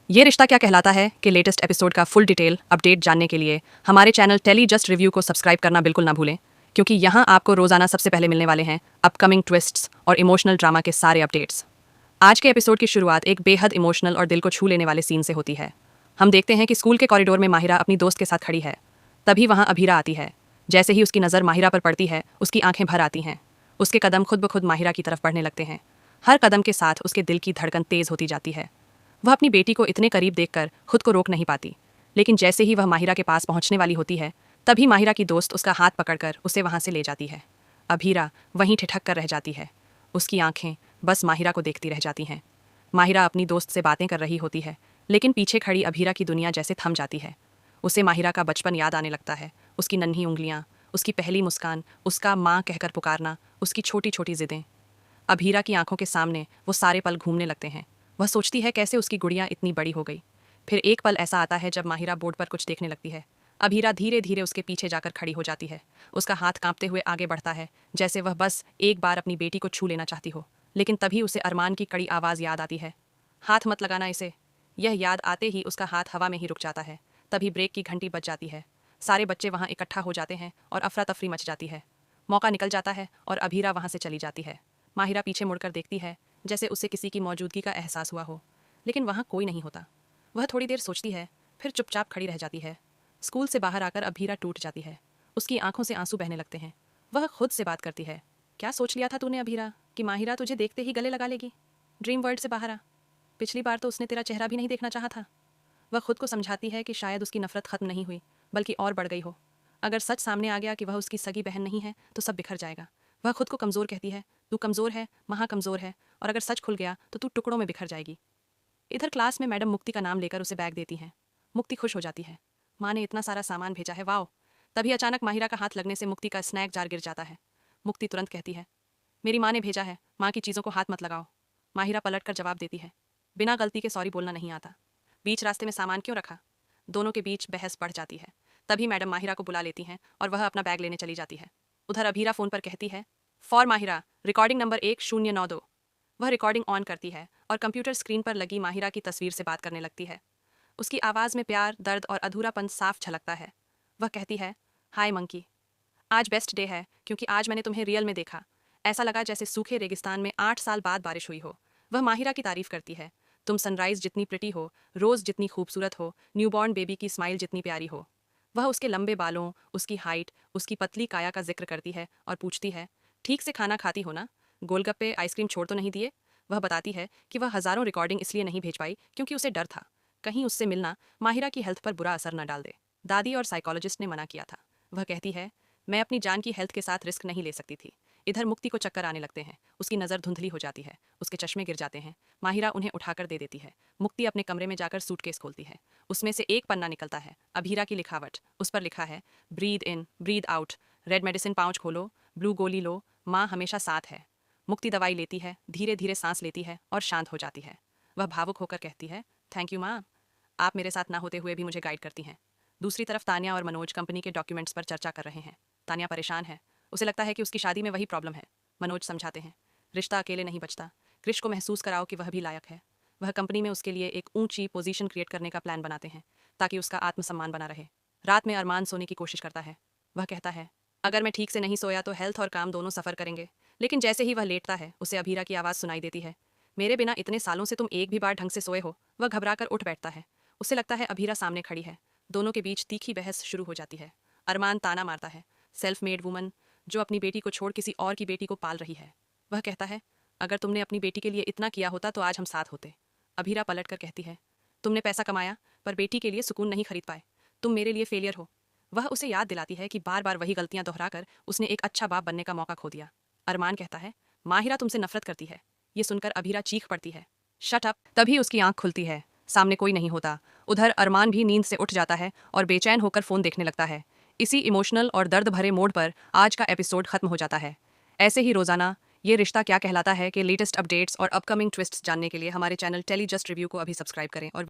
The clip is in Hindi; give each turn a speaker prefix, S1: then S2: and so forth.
S1: ये रिश्ता क्या कहलाता है कि लेटेस्ट एपिसोड का फुल डिटेल अपडेट जानने के लिए हमारे चैनल टेली जस्ट रिव्यू को सब्सक्राइब करना बिल्कुल ना भूलें, क्योंकि यहाँ आपको रोजाना सबसे पहले मिलने वाले हैं अपकमिंग ट्विस्ट्स और इमोशनल ड्रामा के सारे अपडेट्स। आज के एपिसोड की शुरुआत एक बेहद इमोशनल और दिल को छू लेने वाले सीन से होती है। हम देखते हैं कि स्कूल के कॉरिडोर में माहिरा अपनी दोस्त के साथ खड़ी है। तभी वहाँ अभीरा आती है। जैसे ही उसकी नज़र माहिरा पर पड़ती है, उसकी आंखें भर आती हैं। उसके कदम खुद ब खुद माहिरा की तरफ बढ़ने लगते हैं। हर कदम के साथ उसके दिल की धड़कन तेज होती जाती है। वह अपनी बेटी को इतने करीब देखकर खुद को रोक नहीं पाती, लेकिन जैसे ही वह माहिरा के पास पहुंचने वाली होती है, तभी माहिरा की दोस्त उसका हाथ पकड़कर उसे वहां से ले जाती है। अभीरा वहीं ठिठक कर रह जाती है। उसकी आंखें बस माहिरा को देखती रह जाती हैं। माहिरा अपनी दोस्त से बातें कर रही होती है, लेकिन पीछे खड़ी अभीरा की दुनिया जैसे थम जाती है। उसे माहिरा का बचपन याद आने लगता है। उसकी नन्ही उंगलियां, उसकी पहली मुस्कान, उसका माँ कहकर पुकारना, उसकी छोटी छोटी जिदें। अभीरा की आंखों के सामने वो सारे पल घूमने लगते हैं। वह सोचती है कैसे उसकी गुड़िया इतनी बड़ी हो गई। फिर एक पल ऐसा आता है जब माहिरा बोर्ड पर कुछ देखने लगती है। अभीरा धीरे धीरे उसके पीछे जाकर खड़ी हो जाती है। उसका हाथ कांपते हुए आगे बढ़ता है, जैसे वह बस एक बार अपनी बेटी को छू लेना चाहती हो। लेकिन तभी उसे अरमान की कड़ी आवाज़ याद आती है, हाथ मत लगाना इसे। यह याद आते ही उसका हाथ हवा में ही रुक जाता है। तभी ब्रेक की घंटी बज जाती है। सारे बच्चे वहाँ इकट्ठा हो जाते हैं और अफरा तफरी मच जाती है। मौका निकल जाता है और अभीरा वहाँ से चली जाती है। माहिरा पीछे मुड़कर देखती है, जैसे उसे किसी की मौजूदगी का एहसास हुआ हो, लेकिन वहाँ कोई नहीं होता। वह थोड़ी देर सोचती है, फिर चुपचाप खड़ी रह जाती है। स्कूल से बाहर आकर अभीरा टूट जाती है। उसकी आंखों से आंसू बहने लगते हैं। वह खुद से बात करती है, क्या सोच लिया था तूने अभीरा, कि माहिरा तुझे देखते ही गले लगा लेगी? ड्रीम वर्ल्ड से बाहर आ। पिछली बार तो उसने तेरा चेहरा भी नहीं देखना चाहा था। वह खुद को समझाती है कि शायद उसकी नफरत खत्म नहीं हुई, बल्कि और बढ़ गई हो। अगर सच सामने आ गया कि वह उसकी सगी बहन नहीं है, तो सब बिखर जाएगा। वह खुद को कमज़ोर कहती है, तू कमज़ोर है, महा कमज़ोर है, और अगर सच खुल गया तो तू टुकड़ों में बिखर जाएगी। इधर क्लास में मैडम मुक्ति का नाम लेकर उसे बैग देती हैं। मुक्ति खुश हो जाती है, माँ ने इतना सारा सामान भेजा है, वाओ। तभी अचानक माहिरा का हाथ लगने से मुक्ति का स्नैक जार गिर जाता है। मुक्ति तुरंत कहती है, मेरी माँ ने भेजा है, माँ की चीज़ों को हाथ मत लगाओ। माहिरा पलट कर जवाब देती है, बिना गलती के सॉरी बोलना नहीं आता। बीच रास्ते में सामान क्यों रखा? दोनों के बीच बहस बढ़ जाती है। तभी मैडम माहिरा को बुला लेती हैं और वह अपना बैग लेने चली जाती है। उधर अभीरा फ़ोन पर कहती है, फॉर माहिरा रिकॉर्डिंग नंबर 1092। वह रिकॉर्डिंग ऑन करती है और कंप्यूटर स्क्रीन पर लगी माहिरा की तस्वीर से बात करने लगती है। उसकी आवाज़ में प्यार, दर्द और अधूरापन साफ झलकता है। वह कहती है, हाय मंकी, आज बेस्ट डे है क्योंकि आज मैंने तुम्हें रियल में देखा। ऐसा लगा जैसे सूखे रेगिस्तान में 8 साल बाद बारिश हुई हो। वह माहिरा की तारीफ करती है, तुम सनराइज जितनी प्रिटी हो, रोज़ जितनी खूबसूरत हो, न्यूबॉर्न बेबी की स्माइल जितनी प्यारी हो। वह उसके लंबे बालों, उसकी हाइट, उसकी पतली काया का जिक्र करती है और पूछती है, ठीक से खाना खाती हो ना? गोलगप्पे आइसक्रीम छोड़ तो नहीं दिए? वह बताती है कि वह हज़ारों रिकॉर्डिंग इसलिए नहीं भेज पाई क्योंकि उसे डर था, कहीं उससे मिलना माहिरा की हेल्थ पर बुरा असर न डाल दे। दादी और साइकोलॉजिस्ट ने मना किया था। वह कहती है, मैं अपनी जान की हेल्थ के साथ रिस्क नहीं ले सकती थी। इधर मुक्ति को चक्कर आने लगते हैं। उसकी नज़र धुंधली हो जाती है, उसके चश्मे गिर जाते हैं। माहिरा उन्हें उठाकर दे देती है। मुक्ति अपने कमरे में जाकर सूटकेस खोलती है। उसमें से एक पन्ना निकलता है, अभीरा की लिखावट। उस पर लिखा है, breathe in breathe out, red medicine pouch खोलो, ब्लू गोली लो, माँ हमेशा साथ है। मुक्ति दवाई लेती है, धीरे धीरे सांस लेती है और शांत हो जाती है। वह भावुक होकर कहती है, थैंक यू माँ, आप मेरे साथ ना होते हुए भी मुझे गाइड करती हैं। दूसरी तरफ तानिया और मनोज कंपनी के डॉक्यूमेंट्स पर चर्चा कर रहे हैं। तानिया परेशान है। उसे लगता है कि उसकी शादी में वही प्रॉब्लम है। मनोज समझाते हैं, रिश्ता अकेले नहीं बचता, क्रिश को महसूस कराओ कि वह भी लायक है। वह कंपनी में उसके लिए एक ऊंची पोजीशन क्रिएट करने का प्लान बनाते हैं ताकि उसका आत्मसम्मान बना रहे। रात में अरमान सोने की कोशिश करता है। वह कहता है, अगर मैं ठीक से नहीं सोया तो हेल्थ और काम दोनों सफ़र करेंगे। लेकिन जैसे ही वह लेटता है, उसे अभीरा की आवाज़ सुनाई देती है, मेरे बिना इतने सालों से तुम एक भी बार ढंग से सोए हो। वह घबराकर उठ बैठता है। उसे लगता है अभीरा सामने खड़ी है। दोनों के बीच तीखी बहस शुरू हो जाती है। अरमान ताना मारता है, सेल्फ मेड वुमन जो अपनी बेटी को छोड़ किसी और की बेटी को पाल रही है। वह कहता है, अगर तुमने अपनी बेटी के लिए इतना किया होता तो आज हम साथ होते। अभीरा पलट कर कहती है, तुमने पैसा कमाया पर बेटी के लिए सुकून नहीं खरीद पाए। तुम मेरे लिए फेलियर हो। वह उसे याद दिलाती है कि बार बार वही गलतियां दोहराकर उसने एक अच्छा बाप बनने का मौका खो दिया। अरमान कहता है, माहिरा तुमसे नफरत करती है। ये सुनकर अभीरा चीख पड़ती है, शट अप। तभी उसकी आंख खुलती है, सामने कोई नहीं होता। उधर अरमान भी नींद से उठ जाता है और बेचैन होकर फ़ोन देखने लगता है। इसी इमोशनल और दर्द भरे मोड पर आज का एपिसोड खत्म हो जाता है। ऐसे ही रोजाना ये रिश्ता क्या कहलाता है कि लेटेस्ट अपडेट्स और अपकमिंग ट्विस्ट्स जानने के लिए हमारे चैनल टेली जस्ट रिव्यू को अभी सब्सक्राइब करें और